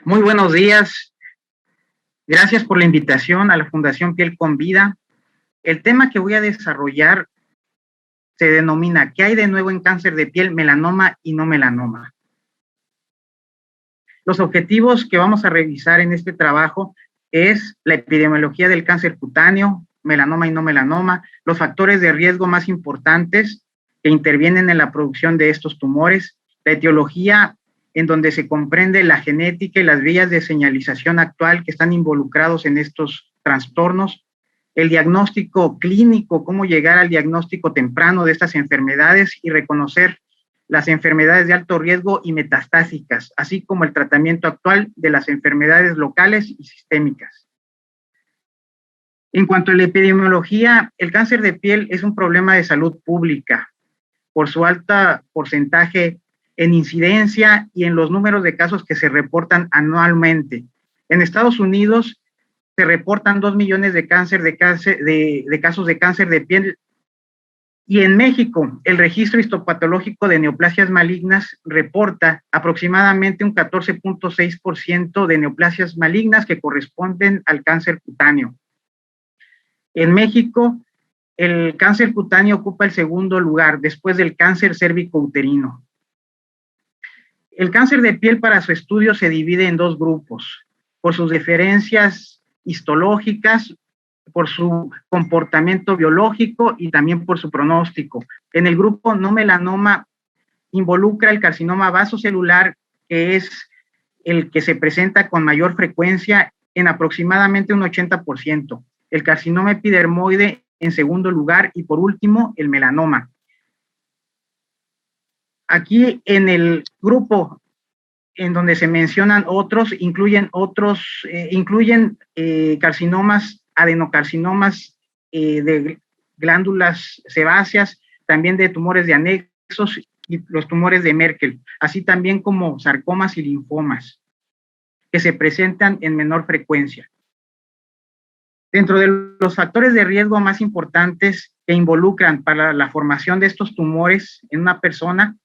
Muy buenos días. Gracias por la invitación a la Fundación Piel con Vida. El tema que voy a desarrollar se denomina ¿qué hay de nuevo en cáncer de piel, melanoma y no melanoma? Los objetivos que vamos a revisar en este trabajo es la epidemiología del cáncer cutáneo, melanoma y no melanoma, los factores de riesgo más importantes que intervienen en la producción de estos tumores, la etiología en donde se comprende la genética y las vías de señalización actual que están involucrados en estos trastornos, el diagnóstico clínico, cómo llegar al diagnóstico temprano de estas enfermedades y reconocer las enfermedades de alto riesgo y metastásicas, así como el tratamiento actual de las enfermedades locales y sistémicas. En cuanto a la epidemiología, el cáncer de piel es un problema de salud pública por su alto porcentaje en incidencia y en los números de casos que se reportan anualmente. En Estados Unidos se reportan 2 millones de casos de cáncer de piel, y en México el registro histopatológico de neoplasias malignas reporta aproximadamente un 14.6% de neoplasias malignas que corresponden al cáncer cutáneo. En México, el cáncer cutáneo ocupa el segundo lugar después del cáncer cérvico-uterino. El cáncer de piel para su estudio se divide en dos grupos, por sus diferencias histológicas, por su comportamiento biológico y también por su pronóstico. En el grupo no melanoma involucra el carcinoma vasocelular, que es el que se presenta con mayor frecuencia en aproximadamente un 80%, el carcinoma epidermoide en segundo lugar y por último el melanoma. Aquí en el grupo en donde se mencionan otros, incluyen carcinomas, adenocarcinomas de glándulas sebáceas, también de tumores de anexos y los tumores de Merkel, así también como sarcomas y linfomas, que se presentan en menor frecuencia. Dentro de los factores de riesgo más importantes que involucran para la formación de estos tumores en una persona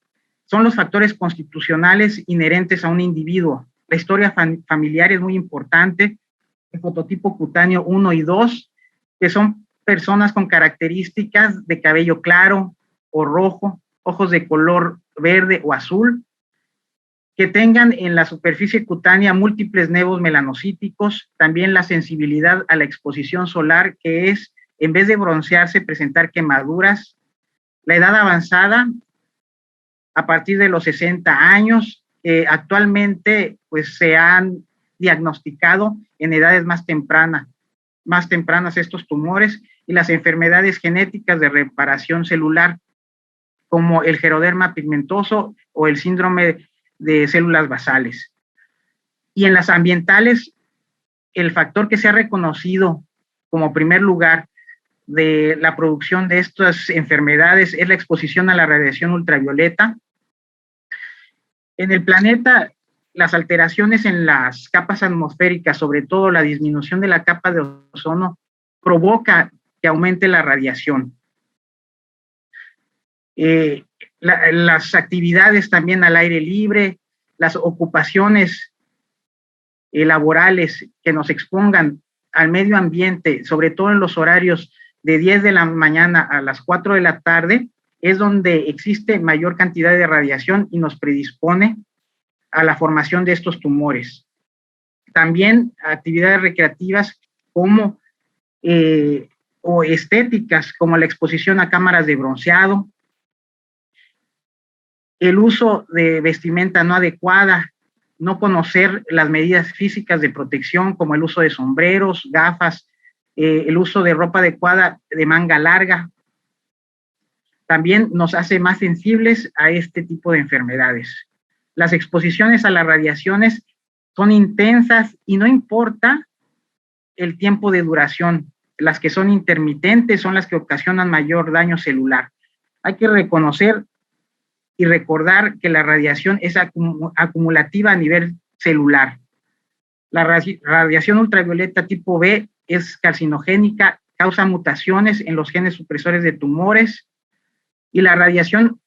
son los factores constitucionales inherentes a un individuo. La historia familiar es muy importante, el fototipo cutáneo 1 y 2, que son personas con características de cabello claro o rojo, ojos de color verde o azul, que tengan en la superficie cutánea múltiples nevos melanocíticos, también la sensibilidad a la exposición solar, que es, en vez de broncearse, presentar quemaduras, la edad avanzada, a partir de los 60 años, actualmente pues se han diagnosticado en edades más tempranas estos tumores y las enfermedades genéticas de reparación celular, como el geroderma pigmentoso o el síndrome de células basales. Y en las ambientales, el factor que se ha reconocido como primer lugar de la producción de estas enfermedades es la exposición a la radiación ultravioleta. En el planeta, las alteraciones en las capas atmosféricas, sobre todo la disminución de la capa de ozono, provoca que aumente la radiación. Las actividades también al aire libre, las ocupaciones laborales que nos expongan al medio ambiente, sobre todo en los horarios de 10 de la mañana a las 4 de la tarde, es donde existe mayor cantidad de radiación y nos predispone a la formación de estos tumores. También actividades recreativas como o estéticas, como la exposición a cámaras de bronceado, el uso de vestimenta no adecuada, no conocer las medidas físicas de protección, como el uso de sombreros, gafas, el uso de ropa adecuada de manga larga, también nos hace más sensibles a este tipo de enfermedades. Las exposiciones a las radiaciones son intensas y no importa el tiempo de duración. Las que son intermitentes son las que ocasionan mayor daño celular. Hay que reconocer y recordar que la radiación es acumulativa a nivel celular. La radiación ultravioleta tipo B es carcinogénica, causa mutaciones en los genes supresores de tumores, y la radiación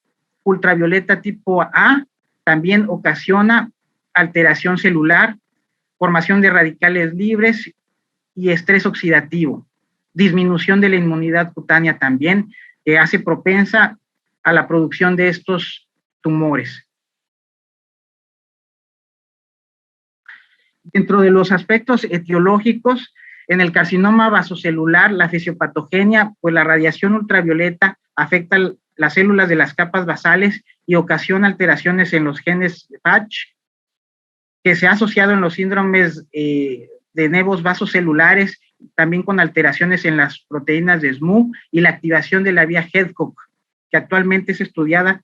ultravioleta tipo A también ocasiona alteración celular, formación de radicales libres y estrés oxidativo, disminución de la inmunidad cutánea también, que hace propensa a la producción de estos tumores. Dentro de los aspectos etiológicos, en el carcinoma vasocelular, la fisiopatogenia, pues la radiación ultravioleta afecta las células de las capas basales y ocasiona alteraciones en los genes FACH, que se ha asociado en los síndromes de nevos vasocelulares, también con alteraciones en las proteínas de SMU y la activación de la vía Heathcock, que actualmente es estudiada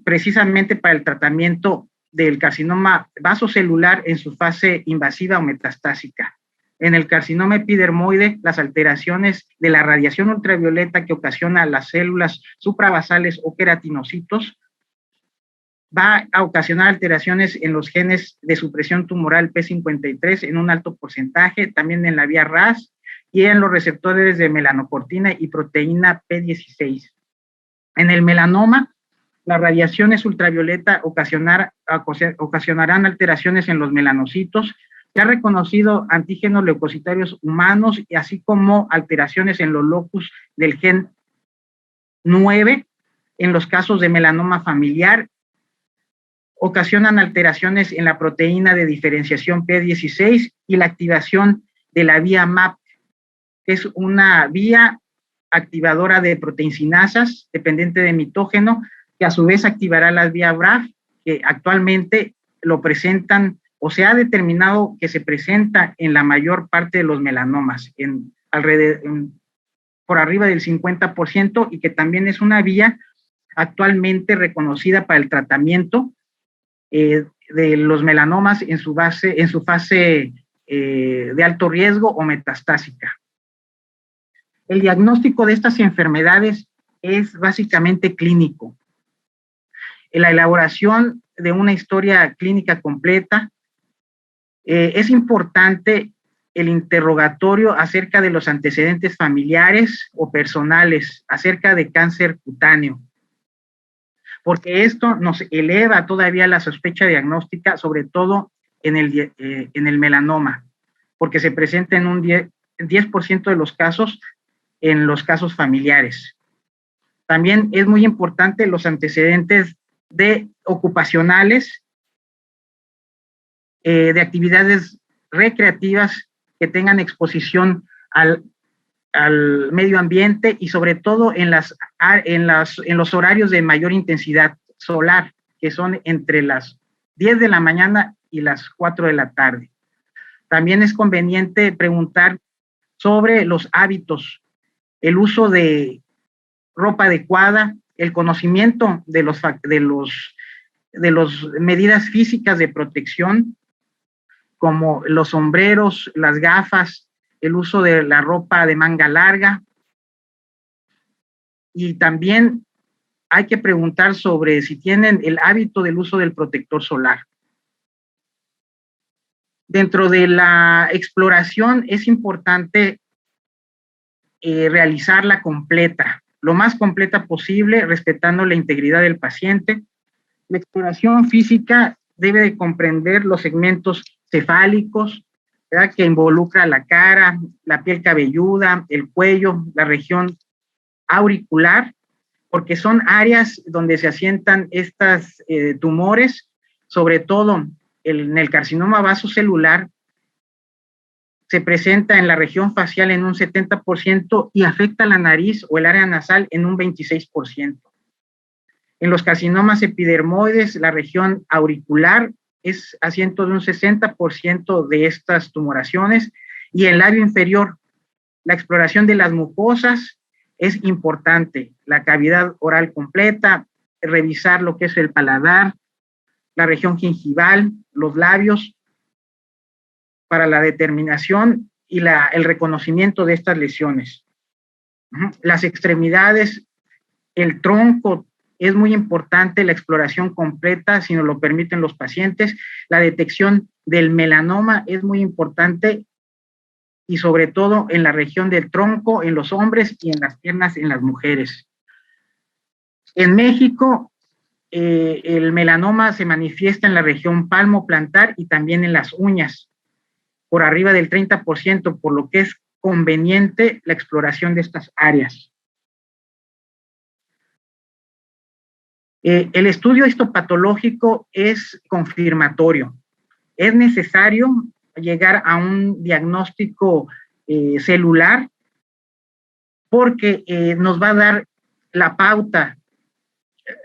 precisamente para el tratamiento del carcinoma vasocelular en su fase invasiva o metastásica. En el carcinoma epidermoide, las alteraciones de la radiación ultravioleta que ocasiona las células suprabasales o queratinocitos va a ocasionar alteraciones en los genes de supresión tumoral P53 en un alto porcentaje, también en la vía RAS y en los receptores de melanocortina y proteína P16. En el melanoma, las radiaciones ultravioleta ocasionarán alteraciones en los melanocitos. Se ha reconocido antígenos leucocitarios humanos y así como alteraciones en los locus del gen 9 en los casos de melanoma familiar. Ocasionan alteraciones en la proteína de diferenciación P16 y la activación de la vía MAP, que es una vía activadora de proteincinasas dependiente de mitógeno, que a su vez activará la vía BRAF, que actualmente lo presentan o se ha determinado que se presenta en la mayor parte de los melanomas, por arriba del 50%, y que también es una vía actualmente reconocida para el tratamiento de los melanomas en su fase de alto riesgo o metastásica. El diagnóstico de estas enfermedades es básicamente clínico. En la elaboración de una historia clínica completa, es importante el interrogatorio acerca de los antecedentes familiares o personales acerca de cáncer cutáneo, porque esto nos eleva todavía la sospecha diagnóstica, sobre todo en el melanoma, porque se presenta en un 10% de los casos en los casos familiares. También es muy importante los antecedentes ocupacionales, de actividades recreativas que tengan exposición al medio ambiente y sobre todo en los horarios de mayor intensidad solar, que son entre las 10 de la mañana y las 4 de la tarde. También es conveniente preguntar sobre los hábitos, el uso de ropa adecuada, el conocimiento de las medidas físicas de protección, como los sombreros, las gafas, el uso de la ropa de manga larga. Y también hay que preguntar sobre si tienen el hábito del uso del protector solar. Dentro de la exploración es importante realizarla completa, lo más completa posible, respetando la integridad del paciente. La exploración física debe de comprender los segmentos cefálicos, ¿verdad?, que involucra la cara, la piel cabelluda, el cuello, la región auricular, porque son áreas donde se asientan estos tumores, sobre todo en el carcinoma vasocelular. Se presenta en la región facial en un 70% y afecta la nariz o el área nasal en un 26%. En los carcinomas epidermoides, la región auricular es asiento de un 60% de estas tumoraciones, y el labio inferior, la exploración de las mucosas es importante, la cavidad oral completa, revisar lo que es el paladar, la región gingival, los labios, para la determinación y el reconocimiento de estas lesiones. Las extremidades, el tronco, es muy importante la exploración completa, si nos lo permiten los pacientes. La detección del melanoma es muy importante, y sobre todo en la región del tronco, en los hombres, y en las piernas, en las mujeres. En México, el melanoma se manifiesta en la región palmo-plantar y también en las uñas. por arriba del 30%, por lo que es conveniente la exploración de estas áreas. El estudio histopatológico es confirmatorio. Es necesario llegar a un diagnóstico celular porque nos va a dar la pauta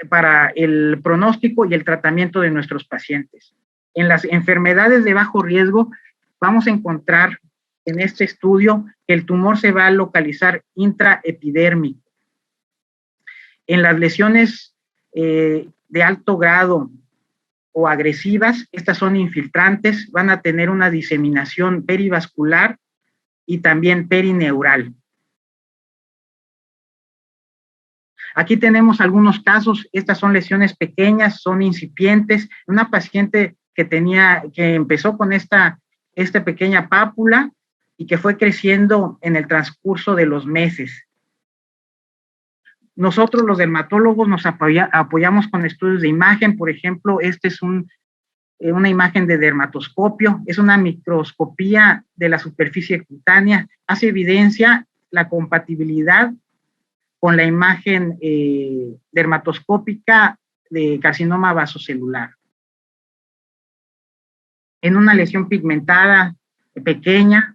para el pronóstico y el tratamiento de nuestros pacientes. En las enfermedades de bajo riesgo vamos a encontrar en este estudio que el tumor se va a localizar intraepidérmico. En las lesiones de alto grado o agresivas, estas son infiltrantes, van a tener una diseminación perivascular y también perineural. Aquí tenemos algunos casos, estas son lesiones pequeñas, son incipientes. Una paciente que empezó con esta pequeña pápula y que fue creciendo en el transcurso de los meses. Nosotros los dermatólogos nos apoyamos con estudios de imagen, por ejemplo, este es una imagen de dermatoscopio, es una microscopía de la superficie cutánea, hace evidencia la compatibilidad con la imagen dermatoscópica de carcinoma vasocelular. En una lesión pigmentada pequeña,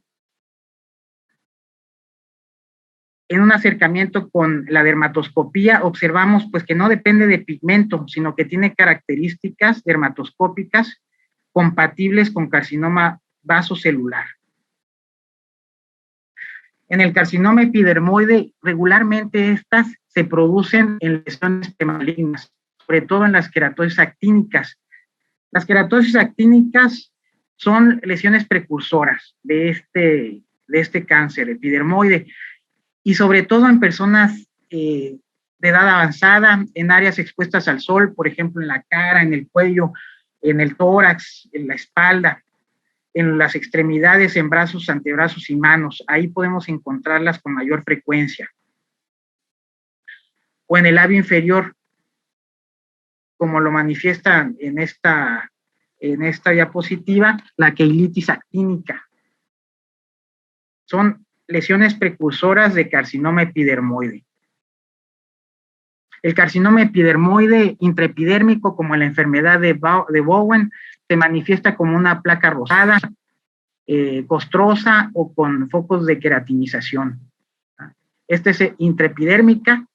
en un acercamiento con la dermatoscopía, observamos pues que no depende de pigmento, sino que tiene características dermatoscópicas compatibles con carcinoma vasocelular. En el carcinoma epidermoide, regularmente estas se producen en lesiones premalignas, sobre todo en las queratosis actínicas. Las queratosis actínicas son lesiones precursoras de este cáncer epidermoide, y sobre todo en personas de edad avanzada, en áreas expuestas al sol, por ejemplo, en la cara, en el cuello, en el tórax, en la espalda, en las extremidades, en brazos, antebrazos y manos. Ahí podemos encontrarlas con mayor frecuencia. O en el labio inferior, como lo manifiestan en esta diapositiva, la queilitis actínica. Son lesiones precursoras de carcinoma epidermoide. El carcinoma epidermoide intraepidérmico, como en la enfermedad de Bowen, se manifiesta como una placa rosada, costrosa o con focos de queratinización. Esta es intraepidérmica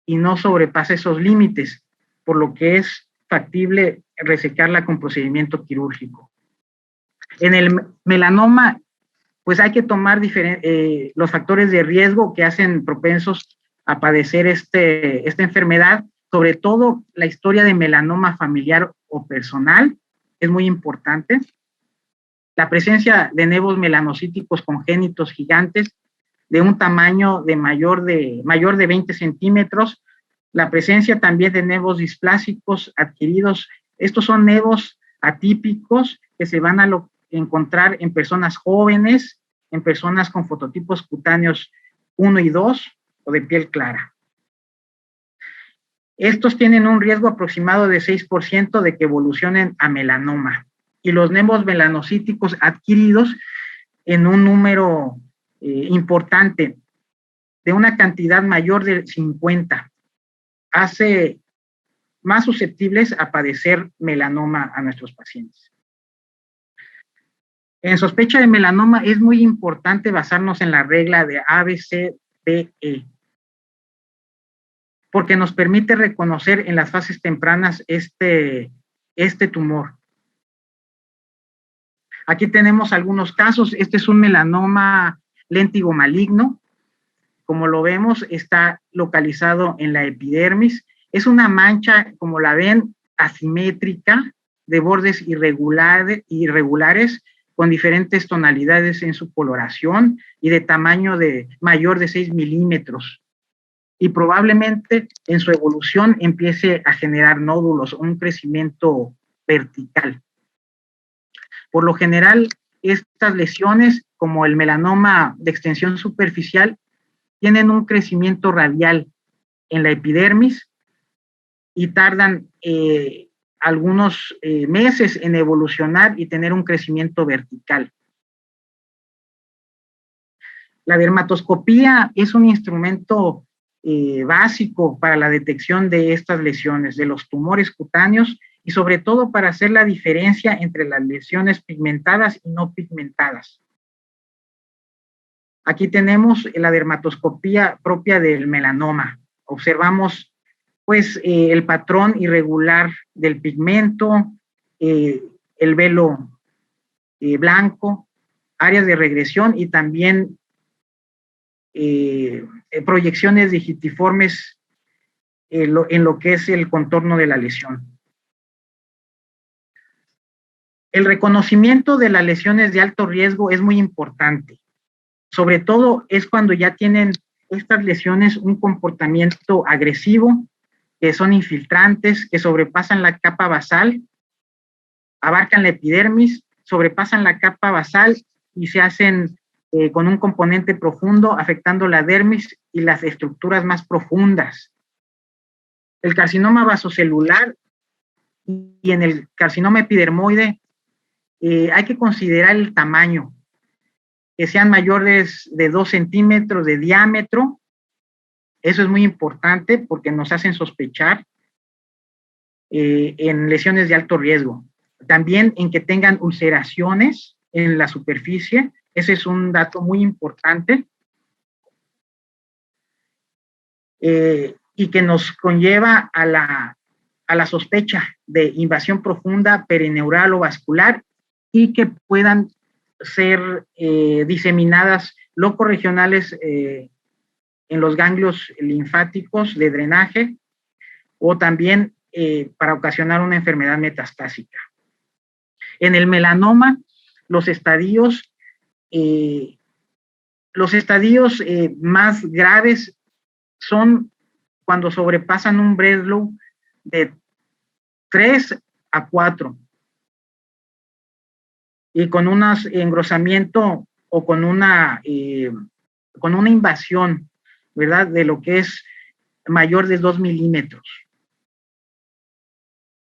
y no sobrepasa esos límites, por lo que es factible resecarla con procedimiento quirúrgico. En el melanoma, pues hay que tomar los factores de riesgo que hacen propensos a padecer esta enfermedad, sobre todo la historia de melanoma familiar o personal, es muy importante. La presencia de nevos melanocíticos congénitos gigantes de un tamaño mayor de 20 centímetros, la presencia también de nevos displásicos adquiridos. Estos son nevos atípicos que se van a encontrar en personas jóvenes, en personas con fototipos cutáneos 1 y 2 o de piel clara. Estos tienen un riesgo aproximado de 6% de que evolucionen a melanoma, y los nevos melanocíticos adquiridos en un número importante, de una cantidad mayor de 50, hace más susceptibles a padecer melanoma a nuestros pacientes. En sospecha de melanoma es muy importante basarnos en la regla de ABCDE, porque nos permite reconocer en las fases tempranas este tumor. Aquí tenemos algunos casos. Este es un melanoma léntigo maligno. Como lo vemos, está localizado en la epidermis. Es una mancha, como la ven, asimétrica, de bordes irregulares, con diferentes tonalidades en su coloración y de tamaño mayor de 6 milímetros. Y probablemente en su evolución empiece a generar nódulos o un crecimiento vertical. Por lo general, estas lesiones, como el melanoma de extensión superficial, tienen un crecimiento radial en la epidermis y tardan algunos meses en evolucionar y tener un crecimiento vertical. La dermatoscopía es un instrumento básico para la detección de estas lesiones, de los tumores cutáneos, y sobre todo para hacer la diferencia entre las lesiones pigmentadas y no pigmentadas. Aquí tenemos la dermatoscopía propia del melanoma. Observamos pues el patrón irregular del pigmento, el velo blanco, áreas de regresión y también proyecciones digitiformes en lo que es el contorno de la lesión. El reconocimiento de las lesiones de alto riesgo es muy importante. Sobre todo es cuando ya tienen estas lesiones un comportamiento agresivo, que son infiltrantes, que sobrepasan la capa basal, abarcan la epidermis, sobrepasan la capa basal y se hacen con un componente profundo, afectando la dermis y las estructuras más profundas. El carcinoma vasocelular y en el carcinoma epidermoide hay que considerar el tamaño, que sean mayores de 2 centímetros de diámetro. Eso es muy importante porque nos hacen sospechar en lesiones de alto riesgo. También en que tengan ulceraciones en la superficie. Ese es un dato muy importante. Y que nos conlleva a la sospecha de invasión profunda perineural o vascular y que puedan ser diseminadas locorregionales en los ganglios linfáticos de drenaje o también para ocasionar una enfermedad metastásica. En el melanoma, los estadios más graves son cuando sobrepasan un Breslow de 3 a 4 y con un engrosamiento o con una invasión, ¿verdad?, de lo que es mayor de 2 milímetros.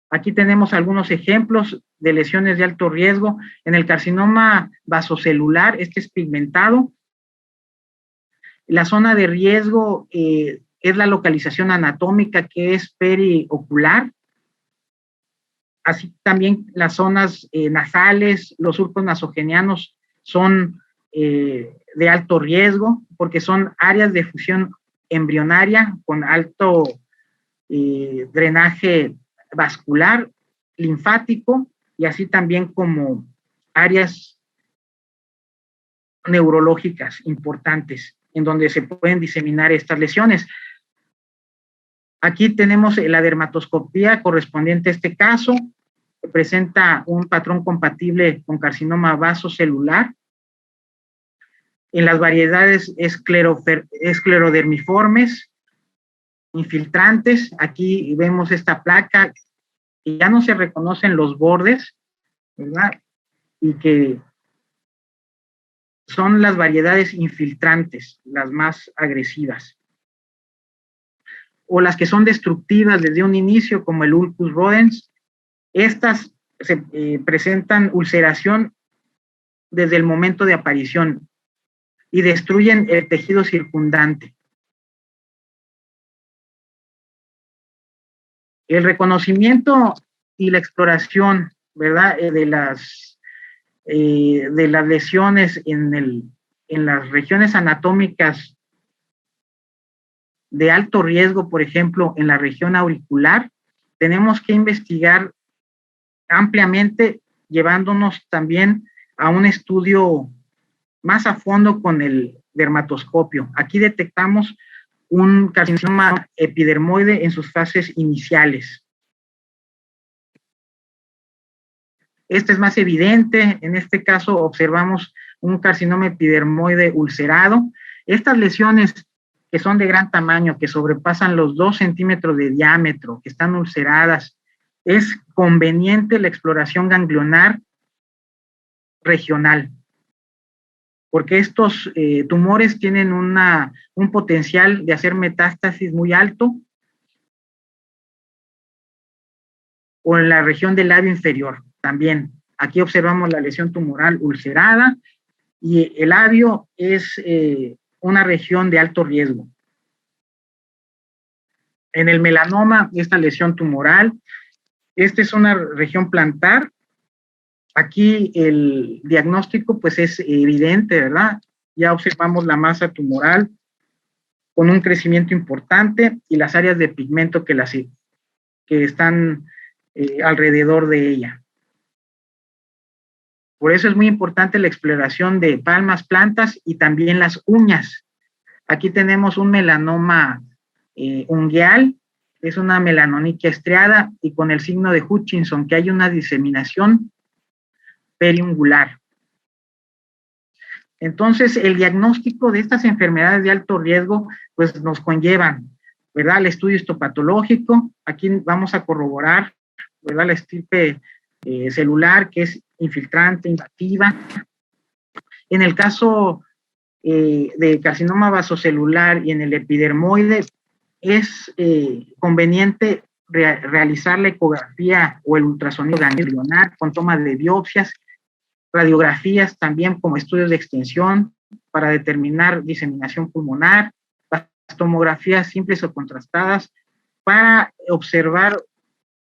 Aquí tenemos algunos ejemplos de lesiones de alto riesgo. En el carcinoma vasocelular, este es pigmentado. La zona de riesgo es la localización anatómica, que es periocular. Así también las zonas nasales, los surcos nasogenianos son de alto riesgo porque son áreas de fusión embrionaria con alto drenaje vascular, linfático y así también como áreas neurológicas importantes en donde se pueden diseminar estas lesiones. Aquí tenemos la dermatoscopía correspondiente a este caso, que presenta un patrón compatible con carcinoma vasocelular. En las variedades esclerodermiformes, infiltrantes, aquí vemos esta placa, que ya no se reconocen los bordes, ¿verdad? Y que son las variedades infiltrantes, las más agresivas. O las que son destructivas desde un inicio, como el Ulcus rodens. Estas se presentan ulceración desde el momento de aparición y destruyen el tejido circundante. El reconocimiento y la exploración, ¿verdad?, de las lesiones en las regiones anatómicas de alto riesgo, por ejemplo, en la región auricular, tenemos que investigar ampliamente, llevándonos también a un estudio más a fondo con el dermatoscopio. Aquí detectamos un carcinoma epidermoide en sus fases iniciales. Este es más evidente. En este caso observamos un carcinoma epidermoide ulcerado. Estas lesiones que son de gran tamaño, que sobrepasan los 2 centímetros de diámetro, que están ulceradas, es conveniente la exploración ganglionar regional, porque estos tumores tienen un potencial de hacer metástasis muy alto, o en la región del labio inferior también. Aquí observamos la lesión tumoral ulcerada y el labio es una región de alto riesgo. En el melanoma, esta lesión tumoral, esta es una región plantar. Aquí el diagnóstico pues es evidente, ¿verdad? Ya observamos la masa tumoral con un crecimiento importante y las áreas de pigmento que están alrededor de ella. Por eso es muy importante la exploración de palmas, plantas y también las uñas. Aquí tenemos un melanoma ungueal, es una melanoniquia estriada y con el signo de Hutchinson, que hay una diseminación periungular. Entonces, el diagnóstico de estas enfermedades de alto riesgo, pues nos conllevan, ¿verdad? El estudio histopatológico, aquí vamos a corroborar, ¿verdad? La estirpe celular, que es infiltrante, invasiva. En el caso de carcinoma vasocelular y en el epidermoide, es conveniente realizar la ecografía o el ultrasonido ganglionar con toma de biopsias, radiografías también como estudios de extensión para determinar diseminación pulmonar, las tomografías simples o contrastadas para observar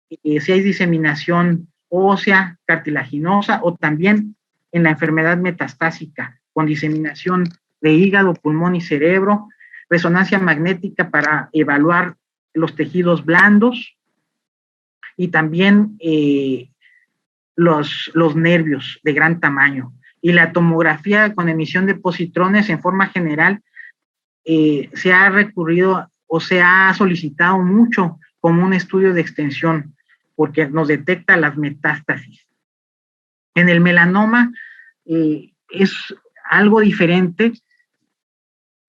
si hay diseminación ósea, cartilaginosa o también en la enfermedad metastásica con diseminación de hígado, pulmón y cerebro, resonancia magnética para evaluar los tejidos blandos y también los nervios de gran tamaño. Y la tomografía con emisión de positrones en forma general se ha recurrido o se ha solicitado mucho como un estudio de extensión porque nos detecta las metástasis. En el melanoma es algo diferente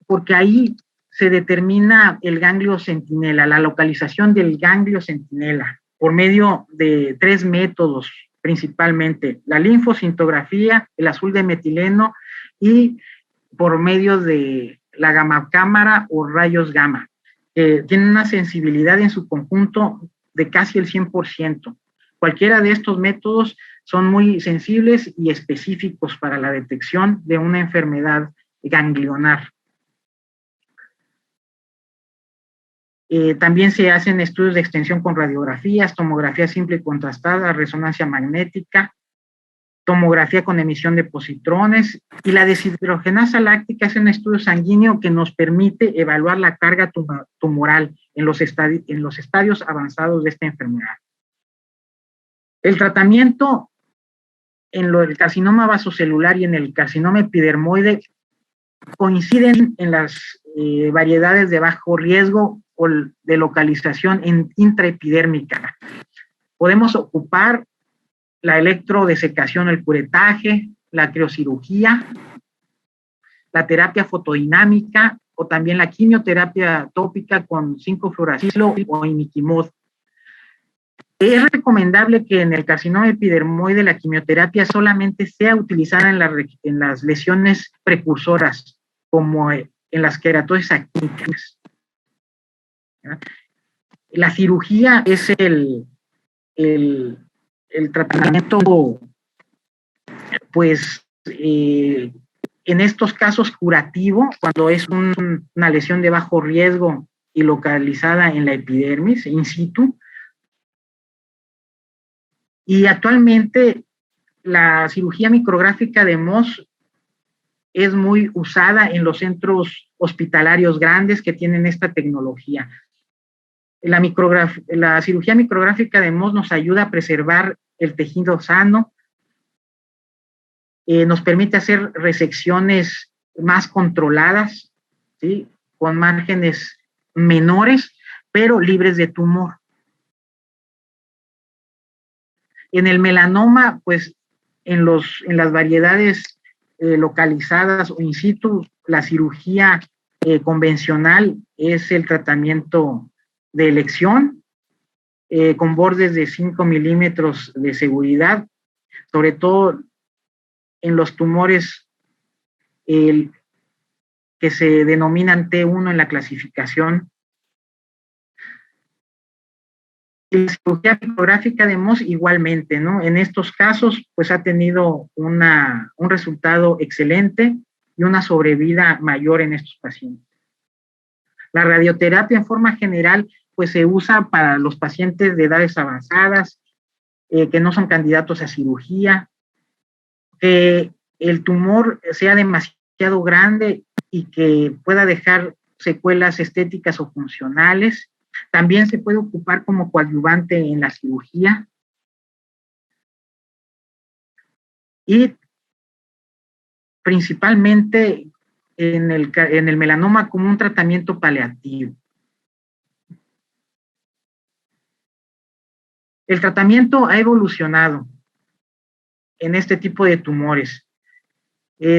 porque ahí se determina el ganglio centinela, la localización del ganglio centinela por medio de 3 métodos principalmente, la linfocintografía, el azul de metileno y por medio de la gamma cámara o rayos gamma. Tienen una sensibilidad en su conjunto de casi el 100%. Cualquiera de estos métodos son muy sensibles y específicos para la detección de una enfermedad ganglionar. También se hacen estudios de extensión con radiografías, tomografía simple y contrastada, resonancia magnética, tomografía con emisión de positrones, y la deshidrogenasa láctica es un estudio sanguíneo que nos permite evaluar la carga tumoral en los estadios avanzados de esta enfermedad. El tratamiento en el carcinoma vasocelular y en el carcinoma epidermoide coinciden en las variedades de bajo riesgo o de localización intraepidérmica. Podemos ocupar la electrodesecación, el curetaje, la criocirugía, la terapia fotodinámica o también la quimioterapia tópica con 5-fluoracilo o imiquimod. Es recomendable que en el carcinoma epidermoide la quimioterapia solamente sea utilizada en las lesiones precursoras, como en las queratosis actínicas. La cirugía es el tratamiento, pues, en estos casos curativo, cuando es una lesión de bajo riesgo y localizada en la epidermis, in situ. Y actualmente la cirugía micrográfica de Mohs es muy usada en los centros hospitalarios grandes que tienen esta tecnología. La cirugía micrográfica de Mohs nos ayuda a preservar el tejido sano, nos permite hacer resecciones más controladas, ¿sí? Con márgenes menores, pero libres de tumor. En el melanoma, pues en las variedades localizadas o in situ, la cirugía convencional es el tratamiento de elección, con bordes de 5 milímetros de seguridad, sobre todo en los tumores que se denominan T1 en la clasificación. Y la cirugía fibromialgia de Mohs igualmente, ¿no? En estos casos, pues ha tenido un resultado excelente y una sobrevida mayor en estos pacientes. La radioterapia en forma general, pues se usa para los pacientes de edades avanzadas, que no son candidatos a cirugía, que el tumor sea demasiado grande y que pueda dejar secuelas estéticas o funcionales. También se puede ocupar como coadyuvante en la cirugía. Y principalmente en el melanoma como un tratamiento paliativo. El tratamiento ha evolucionado en este tipo de tumores,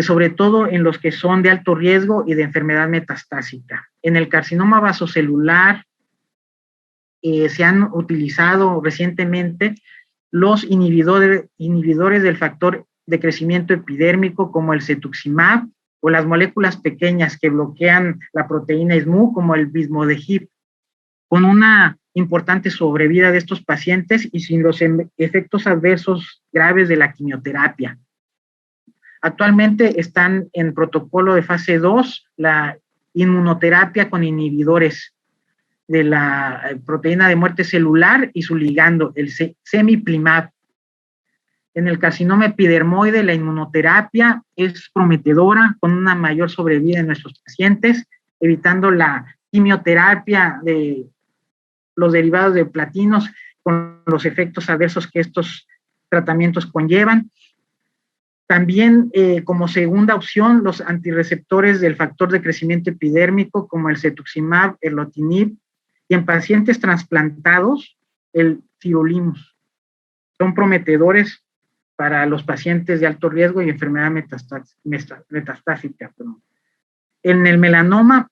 sobre todo en los que son de alto riesgo y de enfermedad metastásica. En el carcinoma vasocelular se han utilizado recientemente los inhibidores del factor de crecimiento epidérmico como el cetuximab o las moléculas pequeñas que bloquean la proteína SMU como el vismodegib, con una importante sobrevida de estos pacientes y sin los efectos adversos graves de la quimioterapia. Actualmente están en protocolo de fase 2 la inmunoterapia con inhibidores de la proteína de muerte celular y su ligando, el semiplimab. En el carcinoma epidermoide, la inmunoterapia es prometedora con una mayor sobrevida en nuestros pacientes, evitando la quimioterapia de los derivados de platinos con los efectos adversos que estos tratamientos conllevan. También como segunda opción, los antirreceptores del factor de crecimiento epidérmico como el cetuximab, erlotinib, y en pacientes trasplantados, el sirolimus. Son prometedores para los pacientes de alto riesgo y enfermedad metastásica. En el melanoma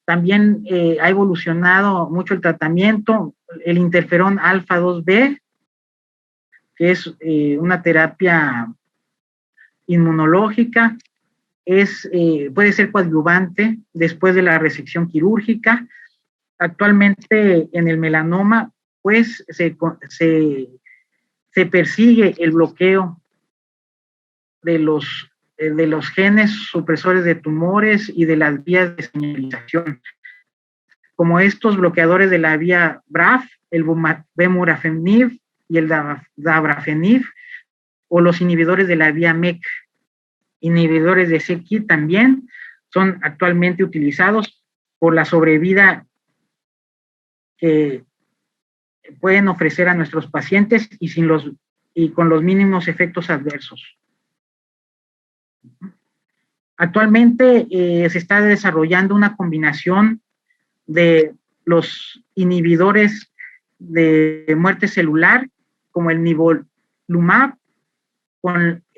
también ha evolucionado mucho el tratamiento, el interferón alfa 2B, que es una terapia inmunológica, puede ser coadyuvante después de la resección quirúrgica. Actualmente en el melanoma, pues se persigue el bloqueo de los genes supresores de tumores y de las vías de señalización, como estos bloqueadores de la vía BRAF, el vemurafenib y el dabrafenib, o los inhibidores de la vía MEK. Inhibidores de c-KIT también son actualmente utilizados por la sobrevida que pueden ofrecer a nuestros pacientes y con los mínimos efectos adversos. Actualmente se está desarrollando una combinación de los inhibidores de muerte celular, como el nivolumab,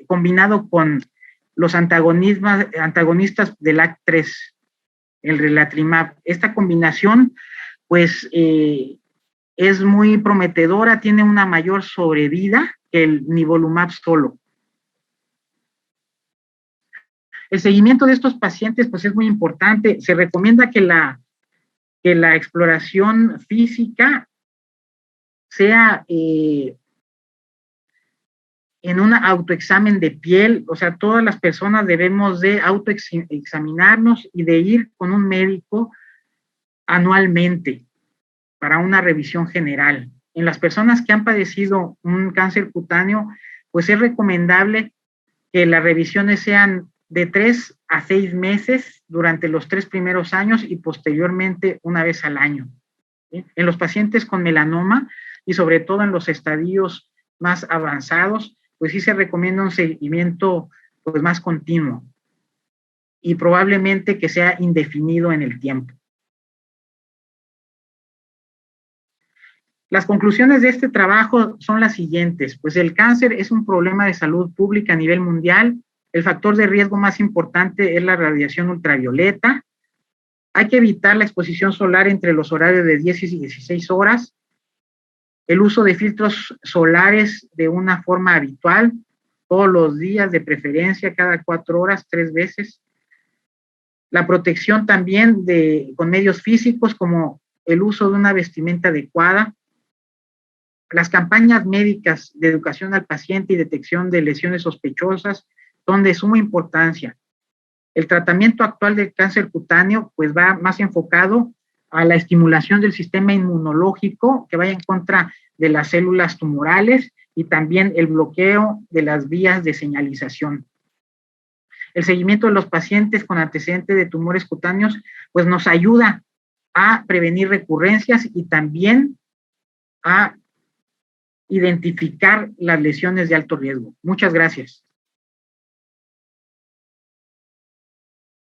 combinado con los antagonistas del LAG3, el relatlimab. Esta combinación, pues, es muy prometedora, tiene una mayor sobrevida que el nivolumab solo. El seguimiento de estos pacientes, pues, es muy importante. Se recomienda que la exploración física sea en un autoexamen de piel, o sea, todas las personas debemos de autoexaminarnos y de ir con un médico anualmente para una revisión general. En las personas que han padecido un cáncer cutáneo, pues es recomendable que las revisiones sean de 3 a 6 meses durante los 3 primeros años y posteriormente una vez al año. ¿Sí? En los pacientes con melanoma y sobre todo en los estadios más avanzados, pues sí se recomienda un seguimiento pues más continuo y probablemente que sea indefinido en el tiempo. Las conclusiones de este trabajo son las siguientes: pues el cáncer es un problema de salud pública a nivel mundial. El factor de riesgo más importante es la radiación ultravioleta. Hay que evitar la exposición solar entre los horarios de 10 y 16 horas. El uso de filtros solares de una forma habitual, todos los días, de preferencia cada 4 horas, 3 veces. La protección también con medios físicos como el uso de una vestimenta adecuada, las campañas médicas de educación al paciente y detección de lesiones sospechosas son de suma importancia. El tratamiento actual del cáncer cutáneo pues va más enfocado a la estimulación del sistema inmunológico que vaya en contra de las células tumorales y también el bloqueo de las vías de señalización. El seguimiento de los pacientes con antecedentes de tumores cutáneos pues nos ayuda a prevenir recurrencias y también a identificar las lesiones de alto riesgo. Muchas gracias.